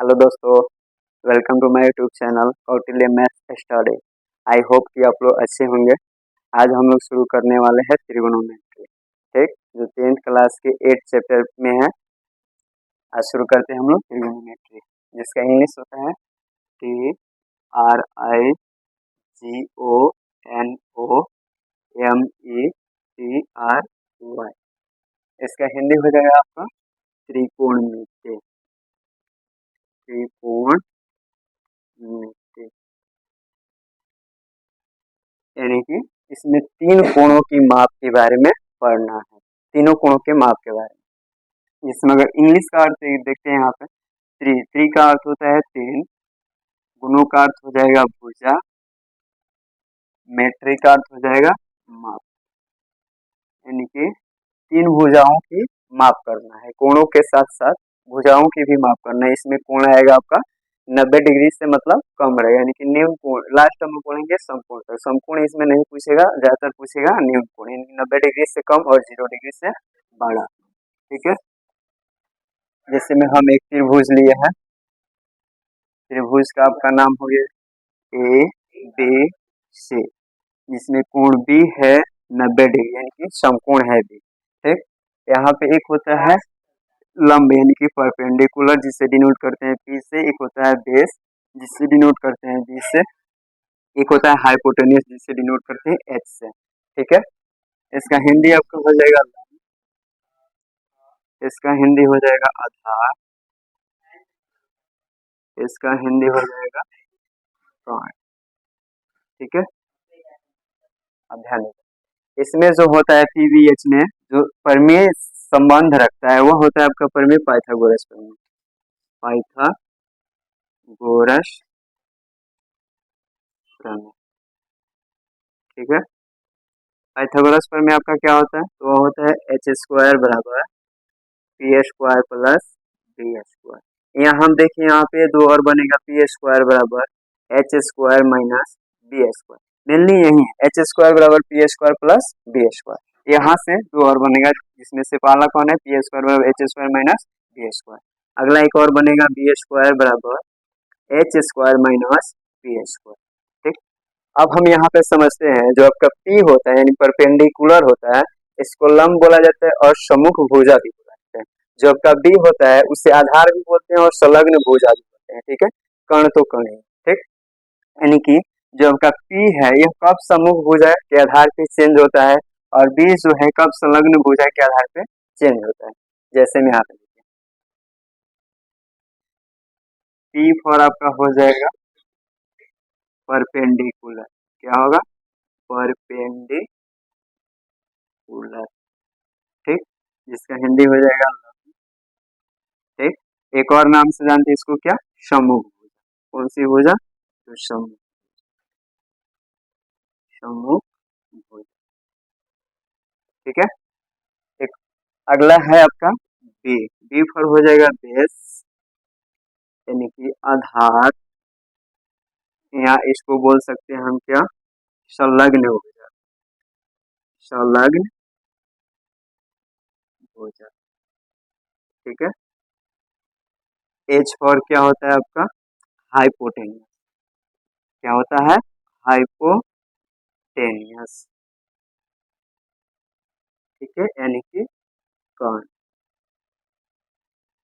Hello दोस्तों, welcome to my YouTube channel Kautilya math study. I hope कि आप लोग अच्छे होंगे। आज हम लोग शुरू करने वाले हैं त्रिगोनोमेट्री, ठीक, जो 10th क्लास के 8 चैप्टर में है। आज शुरू करते हैं हम लोग त्रिगोनोमेट्री, जिसका इंग्लिश होता है TRIGONOMETRY। इसका हिंदी हो जाएगा आपका त्रिकोणमिति। त्रिकोणमिति यानी कि इसमें तीन कोणों की माप के बारे में पढ़ना है, तीनों कोणों के माप के बारे में। इसमें अगर इंग्लिश का अर्थ देखते हैं यहाँ पे, त्रि का अर्थ होता है तीन, गुणों का अर्थ हो जाएगा भुजा, मेट्री का अर्थ हो जाएगा माप, यानी कि तीन भुजाओं की माप करना है। कोणों के साथ साथ भुजाओं की भी माप करना है। इसमें कोण आएगा आपका 90 डिग्री से मतलब कम रहेगा, यानी कि न्यून कोण। लास्ट हम पढ़ेंगे समकोण तक। समकोण इसमें नहीं पूछेगा, ज्यादातर पूछेगा न्यून कोण, यानी 90 डिग्री से कम और 0 डिग्री से बड़ा। ठीक है, जैसे में हम एक त्रिभुज लिए हैं, त्रिभुज का आपका नाम हो गया ABC, जिसमें कोण B है 90 डिग्री, यानी कि समकोण है B। ठीक, यहाँ पे एक होता है लंब यानी कि परपेंडिकुलर, जिससे डिनोट करते हैं P से। एक होता है बेस, जिससे डिनोट करते हैं B से। एक होता है हाइपोटेन्यूस, जिससे डिनोट करते हैं H से। ठीक है, इसका हिंदी आपका हो जाएगा, इसका हिंदी हो जाएगा आधार, इसका हिंदी हो जाएगा कोण। ठीक है, अब ध्यान दें, इसमें जो होता है PVH में जो प्रमेय संबंध रखता है वो होता है आपका प्रमेय पाइथागोरस प्रमेय। पाइथागोरस प्रमेय, ठीक है। पाइथागोरस प्रमेय आपका क्या होता है, तो वो होता है h² बराबर p² प्लस b²। यहाँ हम देखें, यहाँ पे दो और बनेगा, p² बराबर h² माइनस b²। मेनली यही है, h² बराबर p² प्लस b²। यहाँ से दो और बनेगा, जिसमें से पहला कौन है, p² बराबर h² माइनस b²। अगला एक और बनेगा b² बराबर h² माइनस b²। ठीक, अब हम यहाँ पे समझते हैं, जो आपका P होता है यानी परपेंडिकुलर होता है, इसको लंब बोला जाता है और सम्मुख भुजा भी बोला जाता है। जो आपका B होता है उसे आधार भी बोलते हैं और संलग्न भुजा भी बोलते हैं। ठीक है, कर्ण तो कर्ण है। ठीक, यानी कि जो आपका P है यह कब सम्मुख भुजा के आधार पे चेंज होता है, और B जो है कब संलग्न भुजा के आधार पे चेंज होता है। जैसे में यहाँ पे P फॉर आपका हो जाएगा परपेंडिकुलर, क्या होगा, परपेंडिकुलर। ठीक, जिसका हिंदी हो जाएगा। ठीक, एक और नाम से जानते हैं इसको, क्या, सम्मुख भुजा। कौन सी भुजा, तो सम्मुख भुजा। ठीक है, एक अगला है आपका बी फॉर हो जाएगा बेस, यानी कि आधार। यहाँ इसको बोल सकते हैं हम क्या, संलग्न भुजा, संलग्न भुजा। ठीक है, एच फॉर क्या होता है आपका, हाइपोटेन्यूस। क्या होता है, हाइपोटेन्यूस। ठीक है, यानी कि कर्ण।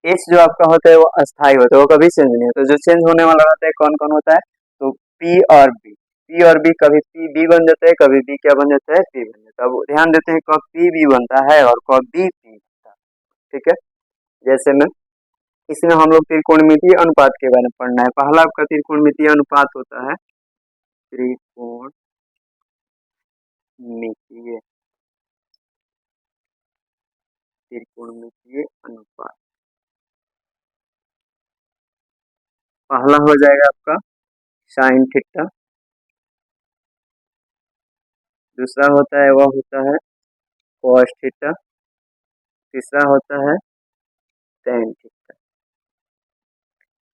एच जो आपका होता है वो अस्थाई होता है, वो कभी चेंज नहीं होता। जो चेंज होने वाला रहता है कौन कौन होता है, तो पी और बी कभी पी बी बन जाता है, कभी बी क्या बन जाता है, पी बन जाता है। अब ध्यान देते हैं कब पी बी बनता है और कब बी पी बनता है। ठीक है, जैसे में इसमें हम लोग त्रिकोणमितीय अनुपात के बारे में पढ़ना है। पहला आपका त्रिकोणमितीय अनुपात होता है त्रिकोणमितीय त्रिकोणमितीय अनुपात। पहला हो जाएगा आपका साइन थीटा, दूसरा होता है वह होता है कॉस थीटा, तीसरा होता है टेन थीटा।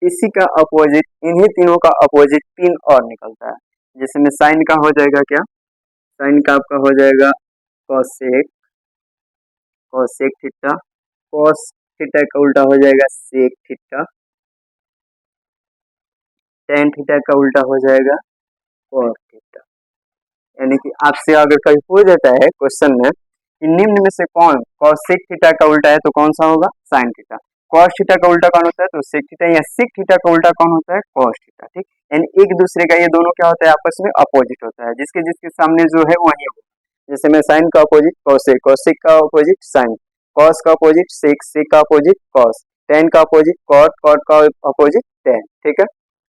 इसी का अपोजिट, इन्हीं तीनों का अपोजिट तीन और निकलता है, जिसमें साइन का हो जाएगा क्या, साइन का आपका हो जाएगा cosec, cosec theta. Cos theta का उल्टा हो जाएगा सेक थीटा। टेन थीटा का उल्टा हो जाएगा कॉस थीटा। यानी कि आपसे अगर कभी पूछ देता है क्वेश्चन में कि निम्न में से कौन कॉसेक थीटा का उल्टा है तो कौन सा होगा, साइन थीटा। कॉस थीटा का उल्टा कौन होता है तो सेक थीटा, या सेक थीटा का उल्टा कौन होता है, कॉस थीटा। ठीक, यानी एक दूसरे का ये दोनों क्या होता है, आपस में अपोजिट होता है, जिसके जिसके सामने जो है वही होगा। जैसे मैं साइन का अपोजिट कॉसेक, कॉसेक का अपोजिट साइन, कॉस का अपोजिट सेक, सेक का अपोजिट कॉस, टेन का अपोजिट कॉट, कॉट का अपोजिट टेन। ठीक है,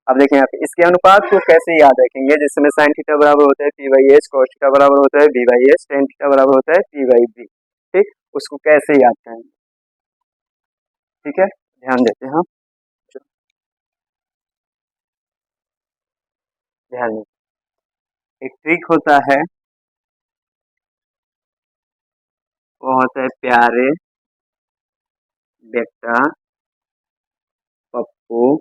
अब देखें यहाँ पे इसके अनुपात को कैसे याद रखेंगे। जैसे में साइन थीटा बराबर होता है P by H, cos theta बराबर होता है B by H, tan theta बराबर होता है पी बाई बी। ठीक, उसको कैसे याद करेंगे, ठीक है, ध्यान देते हैं हम, ध्यान देते। एक ट्रिक होता है, वो होता है प्यारे बेटा पप्पू,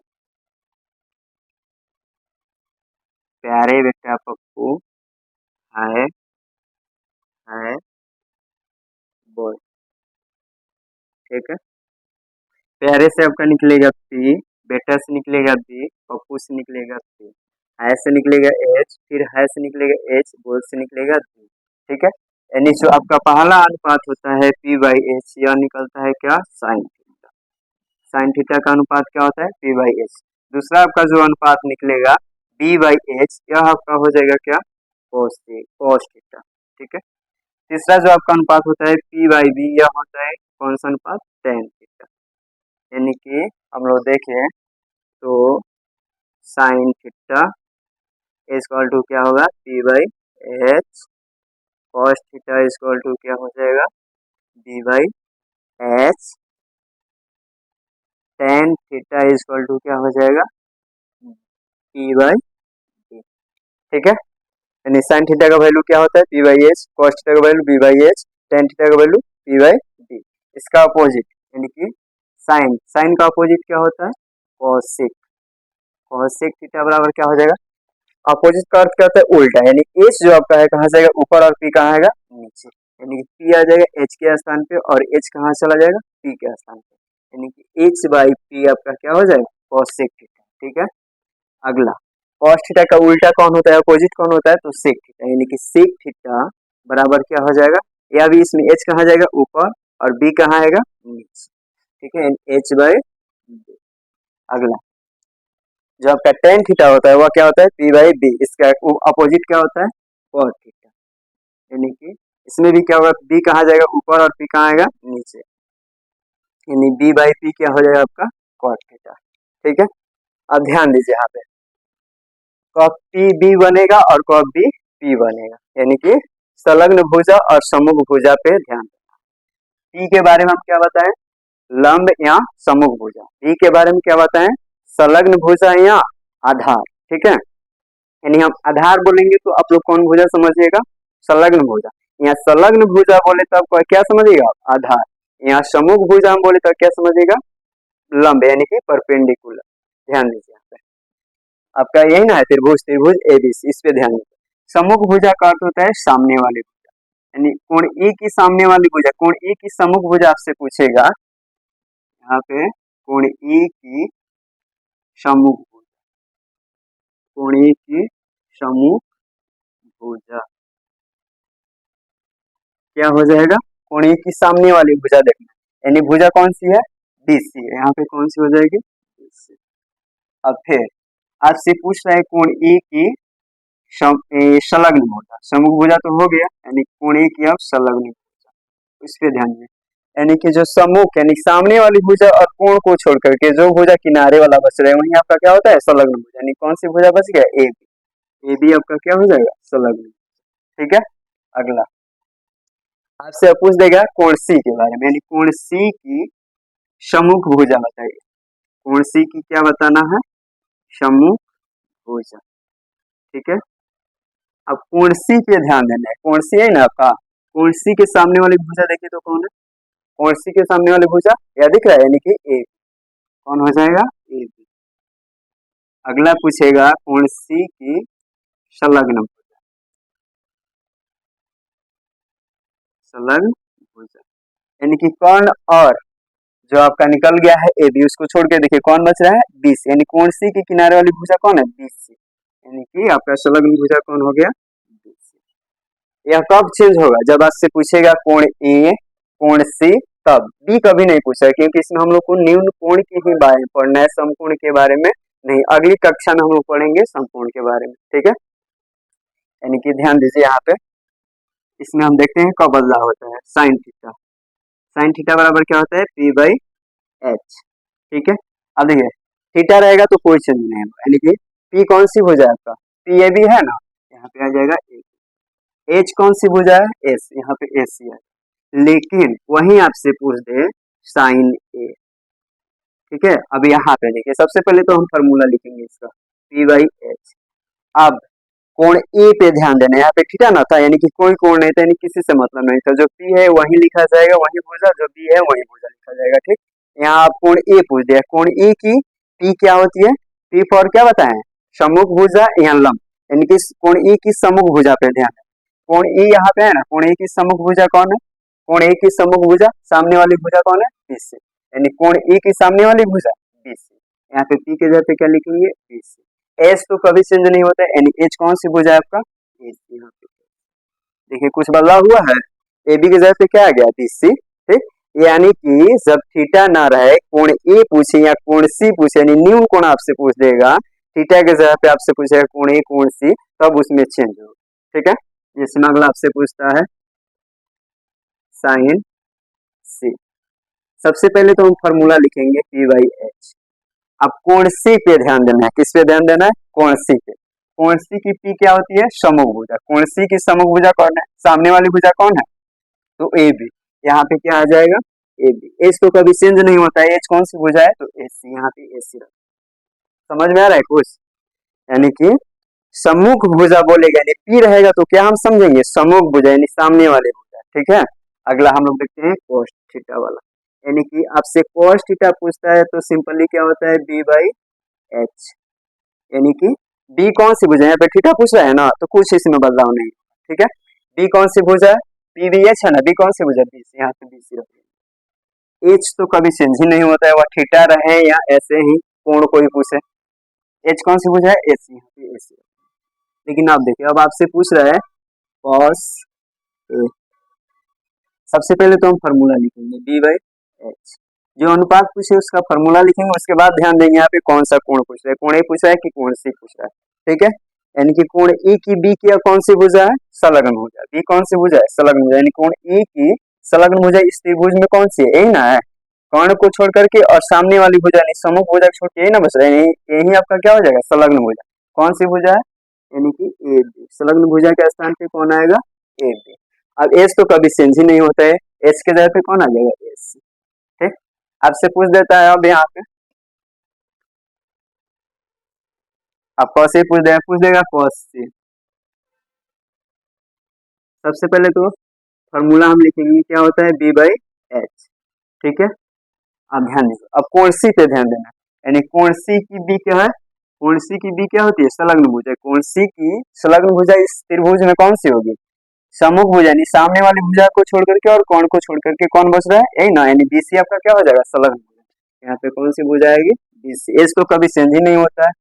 प्यारे बेटा पप्पू हाय हाय बोल। ठीक है, प्यारे से आपका निकलेगा पी, बेटा से निकलेगा बी, पप्पू से निकलेगा पी, हाय से निकलेगा एच, फिर हाय से निकलेगा एच, बोल से निकलेगा बी। ठीक है, यानी जो आपका पहला अनुपात होता है पी बाई एच, यह निकलता है क्या, साइन थीटा। साइन थीटा का अनुपात क्या होता है, पी बाई एच। दूसरा आपका जो अनुपात निकलेगा बी बाई एच, यह आपका हो जाएगा क्या, कोस थीटा। ठीक है, तीसरा जो आपका अनुपात होता है पी बाई बी, यह होता है कौन सा अनुपात, टेन थीटा। यानी कि हम लोग देखें तो साइन थीटा इक्वल टू क्या होगा, P by H, cos theta equal to क्या हो जाएगा, B by H, tan theta equal to क्या हो जाएगा, पी बाई बी। ठीक है, यानी साइन थीटा का वैल्यू क्या होता है, P by H, cos theta का value B by H, tan theta का वैल्यू पी बाई बी। इसका अपोजिट यानी कि साइन, साइन का अपोजिट क्या होता है, कॉसेक, कॉसेक थीटा बराबर क्या हो जाएगा, अपोजिट का अर्थ क्या होता है, उल्टा। यानी एच जो आपका है कहाँ जाएगा, ऊपर, और पी कहाँ आएगा, नीचे। यानी कि पी आ जाएगा एच के स्थान पे, और एच कहाँ चला जाएगा, पी के स्थान पे। यानी कि एच बाई पी आपका क्या हो जाएगा, कॉसेक थीटा। ठीक है, अगला कॉस थीटा का उल्टा कौन होता है, अपोजिट कौन होता है, तो सेक थीटा। यानी कि सेक थीटा बराबर क्या हो जाएगा, या भी इसमें एच कहाँ जाएगा, ऊपर, और बी कहाँ आएगा, नीचे। ठीक है, एच बाई, अगला जो आपका टेन थीटा होता है वह क्या होता है, पी बाई बी। इसका अपोजिट क्या होता है, कॉस थीटा। यानी कि इसमें भी क्या होगा, बी कहाँ जाएगा, ऊपर, और पी कहाँ आएगा, नीचे। यानी बी बाई पी क्या हो जाएगा आपका, कॉस थीटा। ठीक है, अब ध्यान दीजिए यहाँ पे कॉप पी बी बनेगा और कॉप बी पी बनेगा। यानी कि संलग्न भुजा और समूह भुजा पे ध्यान देना। पी के बारे में हम क्या बताएं, लंब या समूह भुजा। बी के बारे में क्या बताएं, संलग्न भुजा या आधार। ठीक है, यानी हम आधार बोलेंगे तो आप लोग कौन भुजा समझिएगा, संलग्न भुजा। यहाँ संलग्न भुजा बोले तो आपको क्या समझिएगा, आधार। यहाँ समूह भुजा हम बोले तो क्या समझिएगा, लंब, यानी कि परपेंडिकुलर। ध्यान दीजिए यहाँ पे आपका यही ना है त्रिभुज, त्रिभुज एबीसी, इस पे ध्यान दीजिए। सम्मुख भुजा का अर्थ होता है सामने वाली भुजा, यानी कोण ई की सामने वाली भुजा। कोण ई की सम्मुख भुजा आपसे पूछेगा, यहाँ पे कोण ई की सम्मुख भुजा, कोण ई की सम्मुख भुजा क्या हो जाएगा, कोण ई की सामने वाली भुजा देखना, यानी भुजा कौन सी है, बीसी है। यहाँ पे कौन सी हो जाएगी, बीसी। अब फिर आपसे पूछ रहा है कोण ई की संलग्न भुजा, समूह भुजा तो हो गया, यानी कोण ए की अब संलग्न भुजा, इस पे ध्यान दें। यानी कि जो सम्मुख यानी सामने वाली भुजा और कोण को छोड़ करके जो भुजा किनारे वाला बच रहा है वही आपका क्या होता है, संलग्न भुजा। यानी कौन सी भुजा बच गया, ए बी, ए बी आपका क्या हो जाएगा, संलग्न। ठीक है, अगला आपसे अब पूछ देगा कोण सी के बारे में, यानी कोण सी की सम्मुख भुजा बताइए। कोण सी की क्या बताना है, सम्मुख भुजा। ठीक है, अब कोण सी पे ध्यान देना है, कोण सी है ना आपका, कोण सी के सामने वाली भुजा देखिए तो कौन है, कोण सी के सामने वाली भुजा यह दिख रहा है, यानी कि ए, कौन हो जाएगा, ए बी। अगला पूछेगा कोण सी की संलग्न भुजा, संलग्न भुजा, यानी कि कर्ण और जो आपका निकल गया है ए बी, उसको छोड़ के देखिए कौन बच रहा है, बी सी, यानी कोण सी के किनारे वाली भुजा कौन है, बी सी, यानी कि आपका संलग्न भुजा कौन हो गया, बी सी। यह कब चेंज होगा, जब आपसे पूछेगा कोण ए कोण सी, तब बी कभी नहीं पूछा, क्योंकि इसमें हम लोग को न्यून कोण के ही बारे में पढ़ना है, समकोण के बारे में नहीं। अगली कक्षा में हम लोग पढ़ेंगे समकोण के बारे में, ठीक है। यानी कि ध्यान दीजिए यहाँ पे, इसमें हम देखते हैं कब बदलाव होता है, साइन थीटा। साइन थीटा बराबर क्या होता है, पी बाई एच, ठीक है। अब देखिए थीटा रहेगा तो कोई चेंज नहीं होगा, यानी कि पी कौन सी भुजा है आपका, पी ए बी है ना, यहाँ पे आ जाएगा ए। एच कौन सी भुजा है, एस, यहाँ पे एस सी है। लेकिन वहीं आपसे पूछ दे साइन ए, ठीक है। अब यहाँ पे देखिए सबसे पहले तो हम फॉर्मूला लिखेंगे इसका, पी बाई एच। अब कोण ए पे ध्यान देना, यहाँ पे थीटा ना था, यानी कि कोई कोण नहीं था, यानी किसी से मतलब नहीं था, जो पी है वही लिखा जाएगा, वही भुजा, जो बी है वही भुजा लिखा जाएगा, ठीक। यहाँ आप कोण ए पूछ दिया, कोण ए की पी क्या होती है, पी फॉर क्या बताएं, सम्मुख भुजा या लंब, यानी कि कोण ए की सम्मुख भुजा पे ध्यान है। कोण ए यहाँ पे है ना, कोण ए की सम्मुख भुजा कौन है, कोण ए की सम्मुख भुजा, सामने वाली भुजा कौन है, बी सी, यानी कोण ए की सामने वाली भुजा बी सी। यहाँ पे पी के जगह पे क्या लिखेंगे, बी सी। एच तो कभी चेंज नहीं होता है, यानी एच कौन सी भुजा है आपका, एच। यहाँ पे देखिए कुछ बदलाव हुआ है, ए बी के जगह पे क्या आ गया, बी सी, ठीक। यानी कि जब थीटा ना रहे, कोण ए पूछे या कोण सी पूछे, यानी न्यून कोण आपसे पूछ देगा, थीटा के जगह पे आपसे पूछेगा कोण ए कोण सी, तब उसमें चेंज होगा, ठीक है। जिसमें अगला आपसे पूछता है साइन सी। सबसे पहले तो हम फॉर्मूला लिखेंगे पी बाई एच। अब कोण सी पे ध्यान देना है, किस पे ध्यान देना है, कोण सी पे। कोण सी की पी क्या होती है, सम्मुख भुजा। कोण सी की सम्मुख भुजा कौन है, सामने वाली भुजा कौन है, तो ए बी। यहाँ पे क्या आ जाएगा, ए बी। एच तो कभी चेंज नहीं होता है, एच कौन सी भुजा है, तो एच सी, यहाँ पे एच सी रख। समझ में आ रहा है कुछ, यानी कि सम्मुख भुजा बोलेगा, यानी पी रहेगा तो क्या हम समझेंगे, सम्मुख भुजा यानी सामने वाले भुजा, ठीक है। अगला हम लोग देखते हैं कोस थीटा वाला, यानी कि आपसे कोस थीटा पूछता है तो सिंपली क्या होता है, बी बाई एच, यानी कि बी कौन सी भुजा है, यहाँ पे थीटा पूछ रहा है ना, तो कुछ इसमें बदलाव नहीं, ठीक है। बी कौन सी भुजा है, पी बी एच है ना, बी कौन सी भुजा, बी सी, यहाँ पे बी सी रखेंगे। एच तो कभी चेंज ही नहीं होता है, वह थीटा रहे या ऐसे ही कोण कोई पूछे, एच कौन सी भुजा है, एच सी, यहाँ पे एच सी। लेकिन आप देखिए अब आपसे पूछ रहा है कॉस ए। सबसे पहले तो हम फार्मूला लिखेंगे बी बाई एच, जो अनुपात पूछे उसका फार्मूला लिखेंगे, उसके बाद ध्यान देंगे यहाँ पे कौन सा कोण पूछ रहा है, कोण ए पूछ रहा है कि कोण सी पूछ रहा है, ठीक है। यानी कि कोण ए की बी की कौन सी भुजा है, संलग्न भुजा। बी कौन सी भुजा है, संलग्न भुजा, यानी कोण ए की संलग्न भुजा इस त्रिभुज में कौन सी है, यही ना है। कर्ण को छोड़ करके और सामने वाली भुजा यानी सम्मुख भुजा छोड़ के यही ना बच रहा है, यही आपका क्या हो जाएगा, संलग्न भुजा। कौन सी भुजा है, यानी कि ए बी। संलग्न भुजा के स्थान पे कौन आएगा, ए बी। अब एच तो कभी चेंज ही नहीं होता है, एच के जगह पे कौन आ जाएगा, एच, ठीक। आपसे पूछ देता है अब यहाँ पे, आप कौन से पूछ देगा कौन से। सबसे पहले तो फॉर्मूला हम लिखेंगे, क्या होता है, बी बाई एच, ठीक है। अब ध्यान दीजिए, अब कोण सी पे ध्यान देना, यानी कोण सी की बी क्या है, कोण सी की बी क्या होती है, संलग्न भुजा। कोण सी की संलग्न भुजा इस त्रिभुज में कौन सी होगी, सम्मुख भुजा, यानी सामने वाली भुजा को छोड़ करके और कोण को छोड़ करके कौन बच रहा है, यही ना, यानी बीसी आपका क्या हो जाएगा, संलग्न भुजा। यहाँ पे कौन सी भुजा आएगी, बीसी। एच तो कभी चेंज ही नहीं होता है,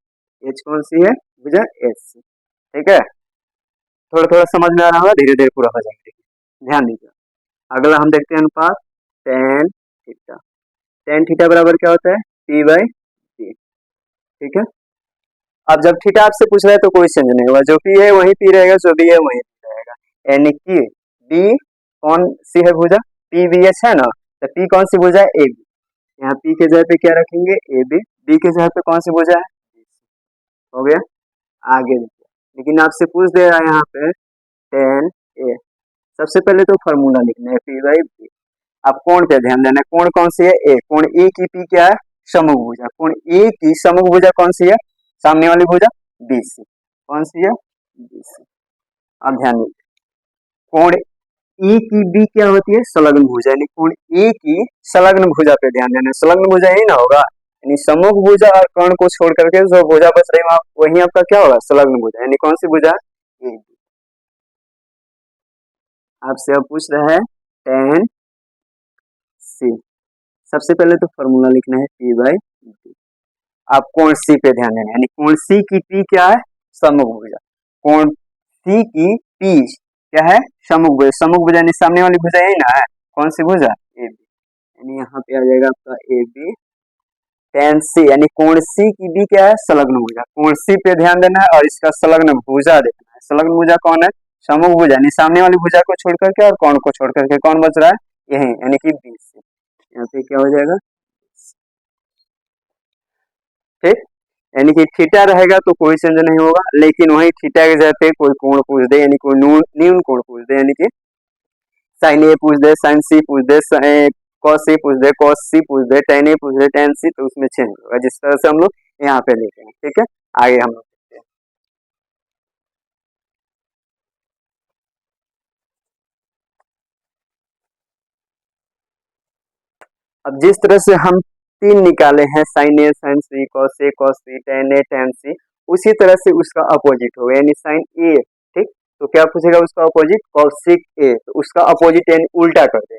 एच कौन सी है, भुजा एच सी, ठीक है। थोड़ा थोड़ा समझ में आ रहा होगा, धीरे धीरे पूरा हो जाएगा, ध्यान दीजिए। अगला हम देखते हैं अनुपात टेन थीटा। टेन थीटा बराबर क्या होता है, पी बाई टी, ठीक है। अब जब थीटा आपसे पूछ रहा है तो कोई चेंज नहीं होगा, जो पी है वही पी रहेगा, जो बी है वही पी रहेगा, यानी कि बी कौन सी है भुजा, पी बी एच है ना, तो पी कौन सी भुजा है, ए बी। यहाँ पी के जगह पे क्या रखेंगे, ए बी। बी के जगह पे कौन सी भुजा है, हो गया। आगे देखिए, लेकिन आपसे पूछ दे रहा है यहाँ पे टेन ए। सबसे पहले तो फॉर्मूला लिखना है पी बाई बी। अब कोण पे ध्यान देना है, कोण कौन सी है, ए। कोण ए की पी क्या है, सम्मुख भुजा। कोण ए की सम्मुख भुजा कौन सी है, सामने वाली भुजा बी सी, कौन सी है, बी सी। अब ध्यान दीजिए, कोण ए की बी क्या होती है, संलग्न भुजा, यानी कोण ए की संलग्न भुजा पे ध्यान देना है। संलग्न भुजा ही ना होगा, यानी सम्मुख भुजा और कर्ण को छोड़ करके जो भुजा बच रही है वही आपका क्या होगा, संलग्न भुजा, यानी कौन सी भुजा, ए बी। आपसे अब पूछ रहा है टेन सी। सबसे पहले तो फॉर्मूला लिखना है पी बाई डी। आप कोण सी पे ध्यान देना, यानी कोण सी की पी क्या है, समभुजा। कोण सी की पी क्या है, समभुजा। समभुजा यानी सामने वाली भुजा यही ना है, कौन सी भुजा, ए बी, यानी यहाँ पे आ जाएगा आपका ए बी। टेन सी यानी कोण सी की भी क्या है, संलग्न भुजा। कोण सी पे ध्यान देना है और इसका संलग्न भुजा देखना है। संलग्न भुजा कौन है, समूह भुजा, यानी सामने वाली भुजा को छोड़ करके और कोण को छोड़ करके कौन बच रहा है, यही, यानी कि बी सी। यहाँ पे क्या हो जाएगा, ठीक। यानी कि थीटा रहेगा तो कोई चेंज नहीं होगा, लेकिन वही थीटा के जगह पे कोई कोण पूछ दे, यानी कोई न्यून कोण पूछ दे, यानी कि साइन ए पूछ दे, साइन सी पूछ दे, कॉस सी पूछ दे, कॉस सी पूछ दे, टेन ए पूछ दे, टेन सी, तो उसमें चेंज होगा, जिस तरह से हम लोग यहाँ पे देखे हैं, ठीक है। आगे हम लोग देखते हैं। अब जिस तरह से हम तीन निकाले हैं, साइन ए साइन सी, कॉस सी, टेन ए टेन सी, उसी तरह से उसका अपोजिट होगा, यानी साइन ए, ठीक। तो क्या पूछेगा उसका अपोजिट, कॉसिक ए, तो उसका अपोजिट यानी उल्टा कर दे।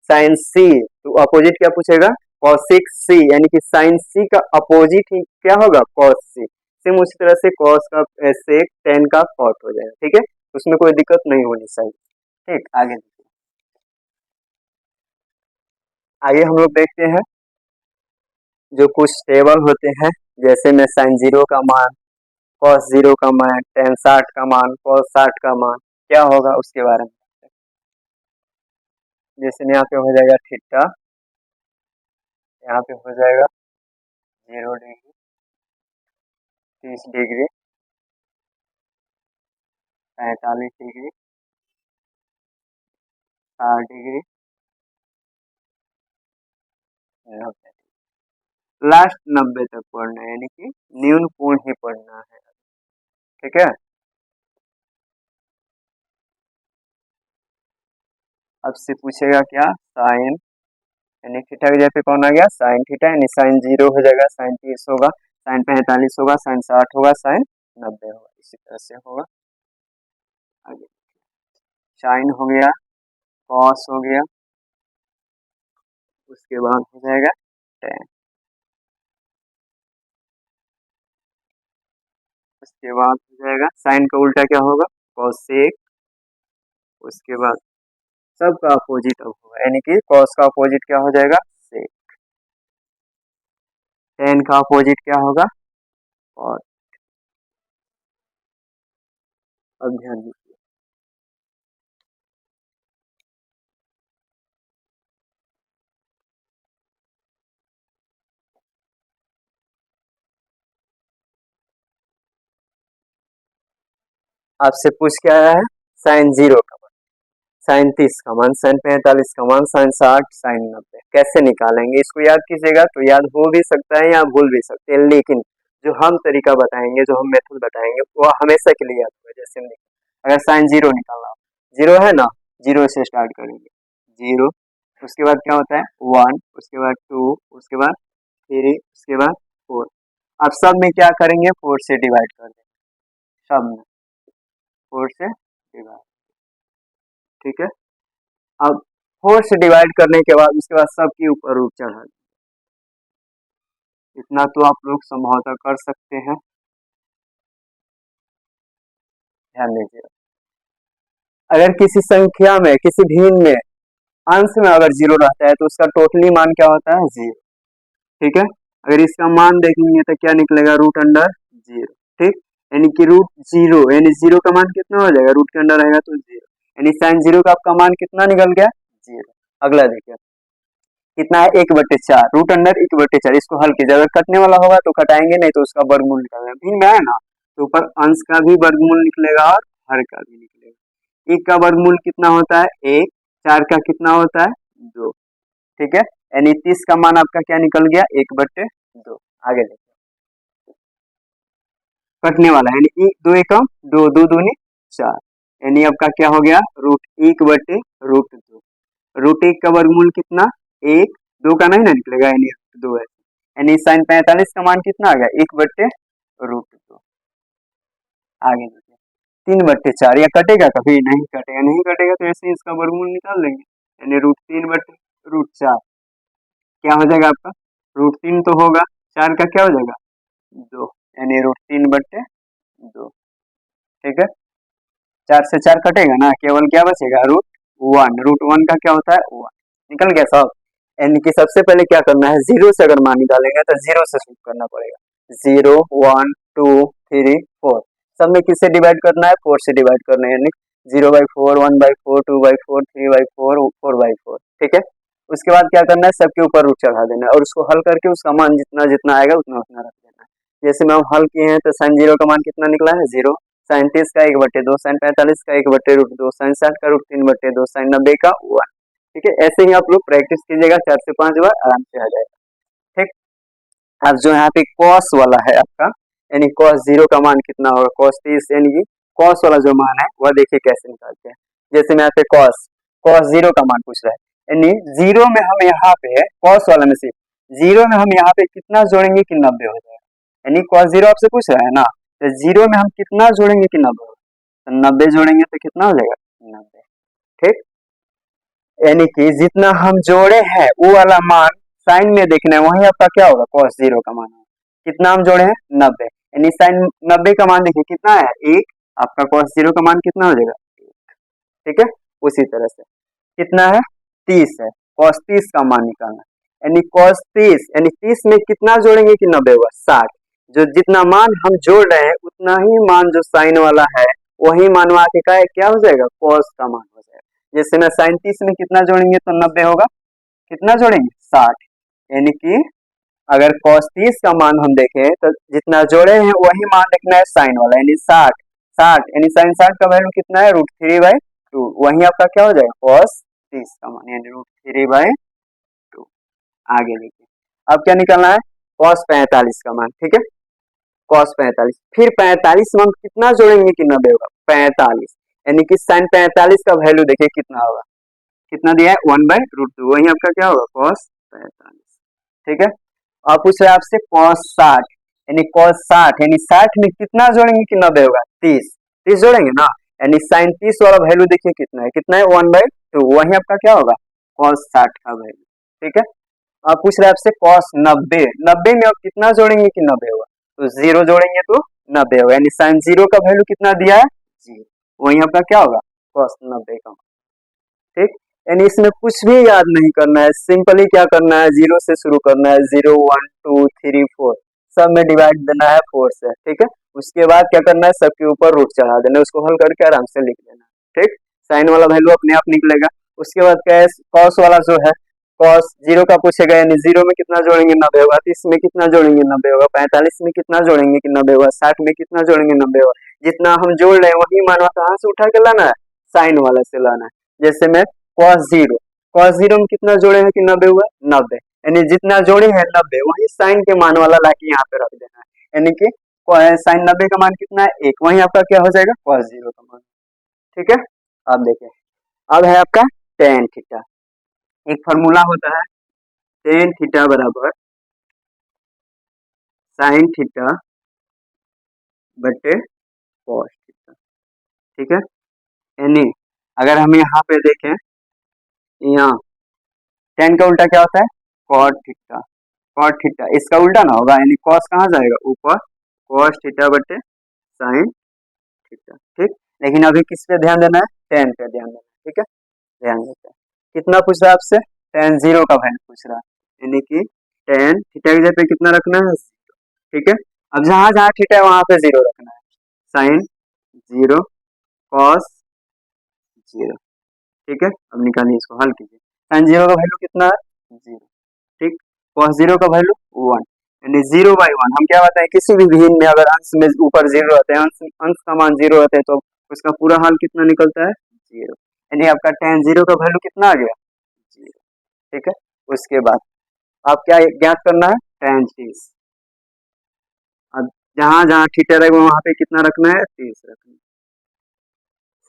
साइन सी, तो अपोजिट क्या पूछेगा, कॉसिक सी, यानी कि साइन सी का अपोजिट ही क्या होगा, कॉस सी। सेम उसी तरह से कॉस का सेक, टेन का कॉट हो जाएगा, ठीक है। उसमें कोई दिक्कत नहीं होनी चाहिए, ठीक। आगे हम लोग देखते हैं जो कुछ टेबल होते हैं, जैसे में साइन जीरो का मान, कॉस जीरो का मान, टेन 60 का मान, कॉस 60 का मान क्या होगा उसके बारे में। जैसे यहाँ पे हो जाएगा थीटा, यहाँ पे हो जाएगा 0 degree, 30 degree, 45 degree, 60 degree, 90, last 90 तक पढ़ना है, यानी कि न्यून कोण ही पढ़ना है, ठीक है। अब से पूछेगा क्या, साइन, यानी थीटा की जगह पे कौन आ गया, साइन थीटा, यानी साइन 0 हो जाएगा, साइन 30 होगा, साइन 45 होगा, साइन 60 होगा, साइन 90 होगा, इसी तरह से होगा। आगे साइन हो गया, कॉस हो गया, उसके बाद हो जाएगा टेन, उसके बाद हो जाएगा साइन का उल्टा क्या होगा, कॉसेक, उसके बाद सबका अपोजिट अब होगा, यानी कि कॉस का अपोजिट क्या हो जाएगा, सेक, टेन का अपोजिट क्या होगा, और अब ध्यान दीजिए, आपसे पूछ क्या आया है, साइन 0 का मान, साइन 30 का मान, साइन 45 का मान, साइन 60, साइन 90 कैसे निकालेंगे, इसको याद कीजिएगा, तो याद हो भी सकता है या भूल भी सकते हैं, लेकिन जो हम तरीका बताएंगे, जो हम मेथड बताएंगे, वो हमेशा के लिए याद होगा। जैसे अगर साइन 0 निकालना, 0 है ना, 0 से स्टार्ट करेंगे, 0, उसके बाद क्या होता है 1, उसके बाद 2, उसके बाद 3, उसके बाद 4, अब सब में क्या करेंगे, 4 से डिवाइड कर देंगे, सब में 4 से डिवाइड, ठीक है। अब 4 से डिवाइड करने के बाद उसके बाद सबके ऊपर रूट चढ़ा दें, इतना तो आप लोग संभवतः कर सकते हैं, ध्यान दीजिए। अगर किसी संख्या में, किसी भिन्न में, अंश में अगर 0 रहता है तो उसका टोटली मान क्या होता है, 0, ठीक है। अगर इसका मान देखेंगे तो क्या निकलेगा, रूट अंडर 0, ठीक। यानी कि रूट 0, यानी 0 का मान कितना हो जाएगा, रूट के अंडर रहेगा तो 0, यानी साइन 0 का आपका मान कितना निकल गया, 0। अगला देखिए कितना है, 1/4, रूट अंडर 1/4, इसको हल कीजिए, अगर कटने वाला होगा तो कटाएंगे, नहीं तो उसका वर्गमूल निकालेंगे, भिन्न में है ना, तो ऊपर अंश का भी वर्गमूल निकलेगा और हर का भी निकलेगा। 1 का वर्गमूल कितना होता है 1, 4 का कितना होता है 2, ठीक है। यानी 30 का मान आपका क्या निकल गया, 1/2। आगे देखिए कटने वाला है, यानी 2 एकम 2, 2 दूनी 4, यानी आपका क्या हो गया, रूट 1/√2, रूट 1 का वर्गमूल कितना 1, 2 का नहीं ना निकलेगा, यानी 2 है, यानी साइन 45 का मान कितना आ गया, 1/√2। आगे देखिए 3/4, या कटेगा, कभी नहीं कटेगा, नहीं कटेगा तो ऐसे ही इसका वर्गमूल निकाल लेंगे, यानी √3/√4 क्या हो जाएगा आपका, √3 तो होगा, 4 का क्या हो जाएगा 2, यानी √3/2। ठीक है, 4 से 4 कटेगा ना, केवल क्या बचेगा √1। √1 का क्या होता है 1। निकल गया सब। यानी कि सबसे पहले क्या करना है, जीरो से अगर मान निकालेंगे तो जीरो से शुरू करना पड़ेगा। 0 1 2 3 4, सब में किससे डिवाइड करना है, 4 से डिवाइड करना है, यानी 0/4 1/4 2/4 3/4 4/4। ठीक है, उसके बाद क्या करना है, सबके ऊपर रूट चढ़ा देना है और उसको हल करके उसका मान जितना जितना आएगा उतना उतना रख देना है। जैसे में हम हल किए हैं तो sin 0 का मान कितना निकला है 0, sin 30 का 1/2, sin 45 का 1/√2, sin 60 का √3/2, sin 90 का 1। ठीक है, ऐसे ही आप लोग प्रैक्टिस कीजिएगा 4 से 5 बार, आराम से आ जाएगा। ठीक, अब जो यहाँ पे cos वाला है आपका, यानी cos 0 का मान कितना होगा, cos 30, यानी कि cos वाला जो मान है वह देखिए कैसे निकालते हैं। जैसे मैं यहाँ पे cos 0 का मान पूछ रहा है, यानी 0 में हम यहाँ पे cos वाला में से 0 में हम यहाँ पे कितना जोड़ेंगे कि 90 हो जाएगा, यानी cos 0 आपसे पूछ रहा है ना, तो 0 में हम कितना जोड़ेंगे कि 90 होगा, तो 90 जोड़ेंगे तो कितना हो जाएगा 90। ठीक, यानी कि जितना हम जोड़े हैं वो वाला मान साइन में देखना है, वही आपका क्या होगा cos 0 का मान होगा। कितना हम जोड़े हैं 90, यानी साइन 90 का मान देखिए कितना है 1, आपका cos 0 का मान कितना हो जाएगा 1। ठीक है, उसी तरह से कितना है 30 है, cos 30 का मान निकालना है, यानी cos 30, यानी 30 में कितना जोड़ेंगे कि 90 होगा 60। जो जितना मान हम जोड़ रहे हैं उतना ही मान जो साइन वाला है वही मान वहां के का क्या हो जाएगा cos का मान हो जाएगा। जैसे मैं sin 30 में कितना जोड़ेंगे तो 90 होगा, कितना जोड़ेंगे 60, यानी कि अगर cos 30 का मान हम देखें तो जितना जोड़े हैं वही मान लिखना है साइन वाला, यानी 60 यानी sin 60 का वैल्यू कितना है √3/2, वही आपका क्या हो जाएगा cos 30 का मान, यानी √3/2। आगे देखिए, अब क्या निकालना है cos 45 का मान। ठीक है, cos 45, फिर 45 में हम कितना जोड़ेंगे कि 90 होगा 45, यानी कि sin 45 का वैल्यू देखिए कितना होगा, कितना दिया है 1/√2, वही आपका क्या होगा cos 45। ठीक है, और पूछ रहे आपसे cos 60, यानी cos 60, यानी 60 में कितना जोड़ेंगे कि 90 होगा 30 जोड़ेंगे ना, यानी sin 30 वाला वैल्यू देखिए कितना है 1/2, वही आपका क्या होगा cos 60 का वैल्यू। ठीक है, अब पूछ रहे आपसे cos 90 में आप कितना जोड़ेंगे कि 90 होगा, तो 0 जोड़ेंगे तो 90 होगा, यानी sin 0 का वैल्यू कितना दिया है 0, वही आपका क्या होगा cos 90 का। ठीक, यानी इसमें कुछ भी याद नहीं करना है, सिंपली क्या करना है 0 से शुरू करना है, 0 1 2 3 4, सब में डिवाइड देना है 4 से। ठीक है, उसके बाद क्या करना है सबके ऊपर रूट चढ़ा देना, उसको हल करके आराम से लिख देना। ठीक, साइन वाला वैल्यू अपने आप निकलेगा। उसके बाद क्या है cos वाला जो है, cos 0 का पूछेगा, यानी 0 में कितना जोड़ेंगे 90 होगा, 30 में कितना जोड़ेंगे 90 होगा, 45 में कितना जोड़ेंगे कि 90 होगा, 60 में कितना जोड़ेंगे 90 होगा। जितना हम जोड़ रहे हैं वही मान कहाँ से उठा के लाना है, साइन वाला से लाना है। जैसे में cos 0 में कितना जोड़े हैं कि 90 हुआ 90, यानी जितना जोड़े हैं 90 वही साइन के मान वाला लाके यहाँ पे रख देना है, यानी कि साइन 90 का मान कितना है 1, वही आपका क्या हो जाएगा cos 0 का मान। ठीक है, अब देखें, अब है आपका tan थीटा। एक फॉर्मूला होता है tan थीटा बराबर sin थीटा बटे cos थीटा। ठीक है, यानी अगर हम यहाँ पे देखें, यहाँ tan का उल्टा क्या होता है cot थीटा, cot थीटा इसका उल्टा ना होगा, यानी cos कहाँ जाएगा ऊपर, cos थीटा बटे sin थीटा। ठीक, लेकिन अभी किस पे ध्यान देना है tan पे ध्यान देना है। ठीक है, ध्यान देते हैं, कितना पूछ रहा है आपसे tan 0 का वैल्यू पूछ रहा है, यानी कि tan थीटा की जगह पे कितना रखना है 0। ठीक है, अब जहां जहां थीटा है वहां पे 0 रखना है, sin 0 cos 0। ठीक है, अब निकालिए इसको हल कीजिए, sin 0 का वैल्यू कितना है 0। ठीक, cos 0 का वैल्यू 1, यानी 0/1। हम क्या बताएं किसी भी भिन्न में अगर अंश में ऊपर 0 रहते हैं, अंश का मान 0 रहते हैं तो उसका पूरा हल कितना निकलता है 0, यानी आपका tan 0 का वैल्यू कितना आ गया 0। ठीक है, उसके बाद आप क्या ज्ञात करना है tan 30, अब जहां जहां थीटा रहेगा वहां पे कितना रखना है 30 रखना है।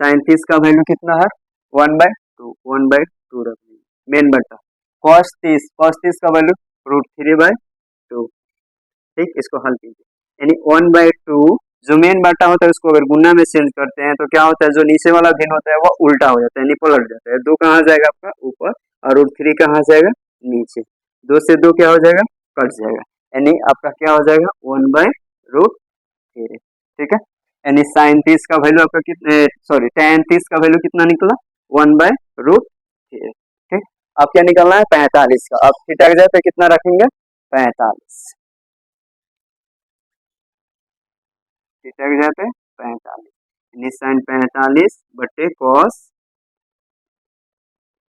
sin 30 का वैल्यू कितना है 1/2 रखना है, मेन बटा cos 30 का वैल्यू √3/2। ठीक, इसको हल कीजिए, यानी 1/2 जो मेन बाटा होता है उसको अगर गुना में चेंज करते हैं तो क्या होता है जो नीचे वाला भिन्न होता है वो उल्टा हो जाता है, यानी पलट जाता है, 2 कहाँ जाएगा आपका ऊपर और √3 कहाँ जाएगा नीचे, 2 से 2 क्या हो जाएगा, कट जाएगा, यानी आपका क्या हो जाएगा 1/√3। ठीक है, यानी साइन 30 का वैल्यू आपका कितने, सॉरी tan 30 का वैल्यू कितना निकला 1/√3। ठीक, अब क्या निकलना है 45 का। अब थीटा की जगह पे कितना रखेंगे 45, थीटा की जगह पे 45, यानी साइन 45 बटे कॉस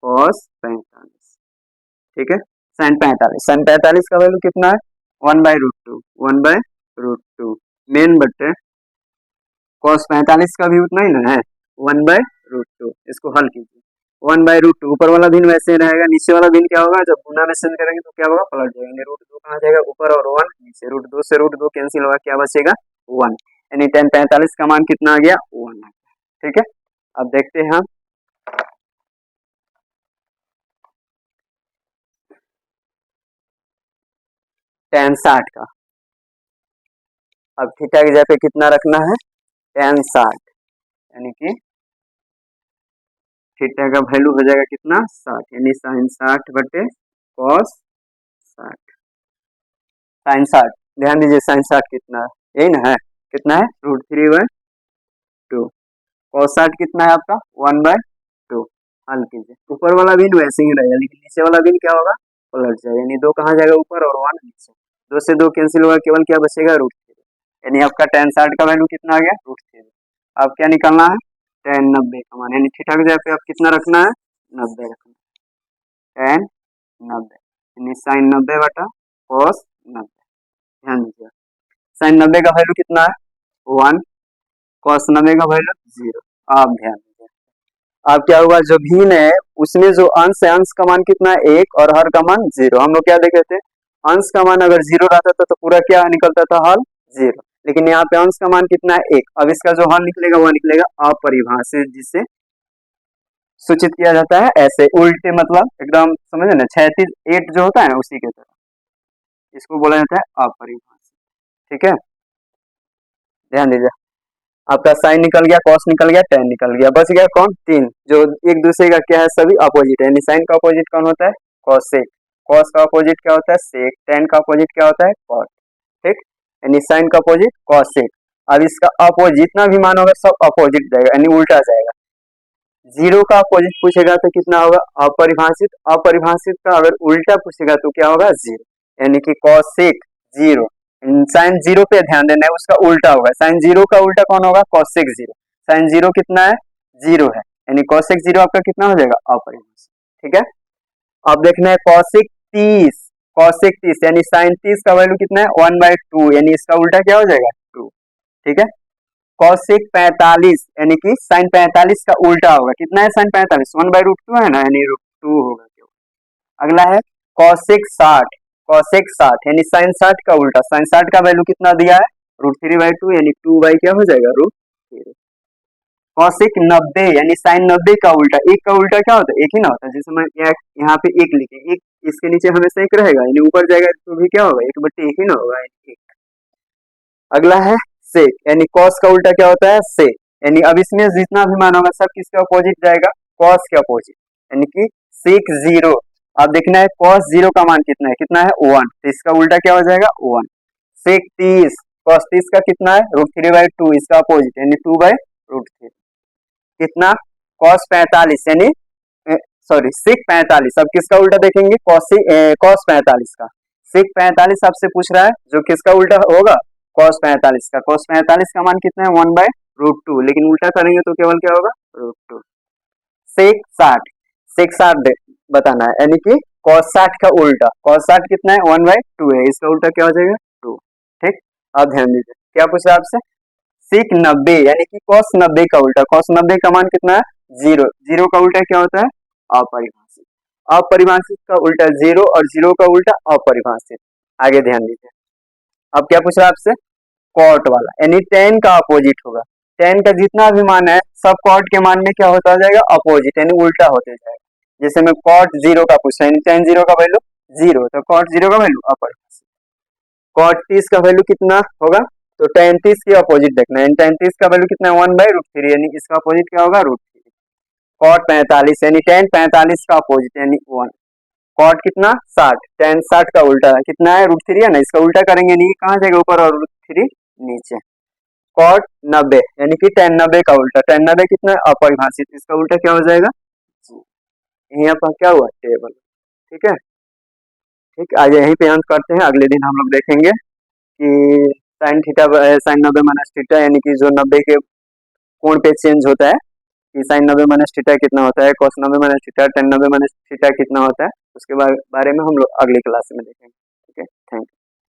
45। ठीक है, साइन 45 का वैल्यू कितना है 1/√2 मेन बटे कॉस 45 का भी उतना ही ना है 1/√2। इसको हल कीजिए 1/√2, ऊपर वाला भिन्न वैसे ही रहेगा, नीचे वाला भिन्न क्या होगा, जब गुना में चेंज करेंगे तो क्या होगा पलट जाएंगे, √2 कहाँ जाएगा ऊपर और 1 नीचे, √2 से √2 कैंसिल होगा, क्या बचेगा 1, यानी tan 45 का मान कितना आ गया 1। ठीक है, अब देखते हैं हम tan 60 का। अब थीटा की जगह पे कितना रखना है tan 60, यानी कि थीटा का वैल्यू हो जाएगा कितना 60, यानी साइन 60 बटे कॉस 60। साइन 60, ध्यान दीजिए साइन 60 कितना है, यही ना है, कितना है √3/2। कॉस 60 कितना है आपका 1/2। हल कीजिए, ऊपर वाला भिन्न वैसे ही रहेगा, लेकिन नीचे वाला भिन्न क्या होगा पलट जाएगा, यानी 2 कहाँ जाएगा ऊपर और 1 नीचे, 2 से 2 कैंसिल होगा, केवल क्या बचेगा √3, यानी आपका tan 60 का वैल्यू कितना आ गया √3। अब क्या निकलना है tan 90 का मान, यानी थीटा की जगह पे आप कितना रखना है 90 रखना है, tan 90 यानी साइन 90 बटा कॉस 90। ध्यान दीजिए साइन 90 का वैल्यू कितना है 1, कॉस 90 का वैल्यू 0। आप ध्यान दीजिए, अब क्या होगा जो भिन्न है उसमें जो अंश है, अंश का मान कितना है 1 और हर का मान 0। हम लोग क्या देखे थे, अंश का मान अगर 0 रहता था तो पूरा क्या निकलता था हल 0, लेकिन यहाँ पे अंश का मान कितना है 1। अब इसका जो हल निकलेगा वह निकलेगा अपरिभाषित, जिसे सूचित किया जाता है ऐसे उल्टे, मतलब एकदम समझे ना, क्षैतिज 8 जो होता है ना उसी के तरह, इसको बोला जाता है अपरिभाषित। ठीक है, ध्यान दीजिए, आपका साइन निकल गया, कॉस निकल गया, tan निकल गया, बच गया कौन 3, जो एक दूसरे का क्या है सभी अपोजिट है, यानी साइन का अपोजिट कौन होता है कॉसेक, कॉस का अपोजिट क्या होता है सेक, tan का अपोजिट क्या होता है कॉट। ठीक, यानी साइन का अपोजिट कॉसेक। अब इसका अपोजिट जितना भी मान होगा सब अपोजिट जाएगा, यानी उल्टा जाएगा। 0 का अपोजिट पूछेगा तो कितना होगा अपरिभाषित, अपरिभाषित का अगर उल्टा पूछेगा तो क्या होगा 0, यानी कि कॉसेक 0। साइन 0 पे ध्यान देना है, उसका उल्टा होगा, साइन 0 का उल्टा कौन होगा कॉसेक 0। साइन 0 कितना है 0 है, यानी कॉसेक 0 आपका कितना हो जाएगा अपरिभाषित। ठीक है, अब देखना है कॉसेक 30, कॉसेक 30 यानी साइन 30 का वैल्यू कितना है 1/2, यानी इसका उल्टा क्या हो जाएगा 2। ठीक है, कॉसेक 45 यानी कि साइन 45 का उल्टा होगा, कितना है साइन 45 1/√2 है ना, यानी √2 होगा। अगला है कॉसेक 60, कॉसेक 60 यानी साइन 60 का उल्टा, साइन 60 का वैल्यू कितना दिया है √3/2, यानी 2 बाई क्या हो जाएगा √3। कॉसेक 90 यानी साइन 90 का उल्टा, एक का उल्टा क्या होता है एक ही ना होता है, जैसे मैं यहाँ पे एक लिखे, एक इसके नीचे हमेशा एक रहेगा, यानी ऊपर जाएगा तो भी क्या होगा 1/1 ही ना होगा, यानी 1। अगला है सेक, यानी कॉस का उल्टा क्या होता है सेक, यानी अब इसमें जितना भी मान होगा सब किसके अपोजिट जाएगा कॉस के अपोजिट, यानी कि सेक 0। अब देखना है कॉस 0 का मान कितना है 1, तो इसका उल्टा क्या हो जाएगा 1। सेक 30, कॉस 30 का कितना है √3/2, इसका अपोजिट यानी 2/√3। कितना कॉस 45 यानी सॉरी सेक 45, अब किसका उल्टा देखेंगे कॉस 45 का, सेक 45 आपसे पूछ रहा है जो किसका उल्टा होगा कॉस 45 का, कॉस 45 का मान कितना है 1/√2, लेकिन उल्टा करेंगे तो केवल क्या होगा √2। सेक 60, सेक 60 बताना है, यानी कि कॉस 60 का उल्टा, कॉस 60 कितना है 1/2 है, इसका उल्टा क्या हो जाएगा 2। ठीक, अब ध्यान दीजिए क्या पूछ रहा है आपसे सेक 90 यानी कि कॉस 90 का उल्टा, कॉस 90 का मान कितना है 0, 0 का उल्टा क्या होता है अपरिभाषित, अपरिभाषित का उल्टा 0 और 0 का उल्टा अपरिभाषित। आगे ध्यान दीजिए, अब क्या पूछ रहा है आपसे कॉट वाला, यानी tan का अपोजिट होगा, tan का जितना भी मान है सब कॉट के मान में क्या होता जाएगा अपोजिट, यानी उल्टा होते जाएगा। जैसे मैं कॉट 0 का पूछ रहा हूँ, tan 0 का वैल्यू 0, तो कॉट 0 का वैल्यू अपरिभाषित। कॉट 30 का वैल्यू कितना होगा, तो tan 30 के अपोजिट देखना है, tan 30 का वैल्यू कितना है 1/√3, यानी इसका अपोजिट क्या होगा √3। कॉट 45 यानी tan 45 का अपोजिट यानी 1, कॉट कितना 60, टेन 60 का उल्टा कितना है √3 है ना, इसका उल्टा करेंगे नहीं कहाँ जाएगा ऊपर और √3 नीचे। कॉट 90 यानी कि टेन 90 का उल्टा, टेन 90 कितना अपरिभाषित, इसका उल्टा क्या हो जाएगा यहाँ पर क्या हुआ टेबल। ठीक है, ठीक, आज यहीं पे अंत करते हैं, अगले दिन हम लोग देखेंगे कि sine theta sine 90 minus theta यानी कि जो 90 के कोण पे चेंज होता है कि साइन 90 माइनस थीटा कितना होता है, cos 90 minus theta, ten 90 minus theta कितना होता है, उसके बारे में हम लोग अगली क्लास में देखेंगे। ठीक है, थैंक यू।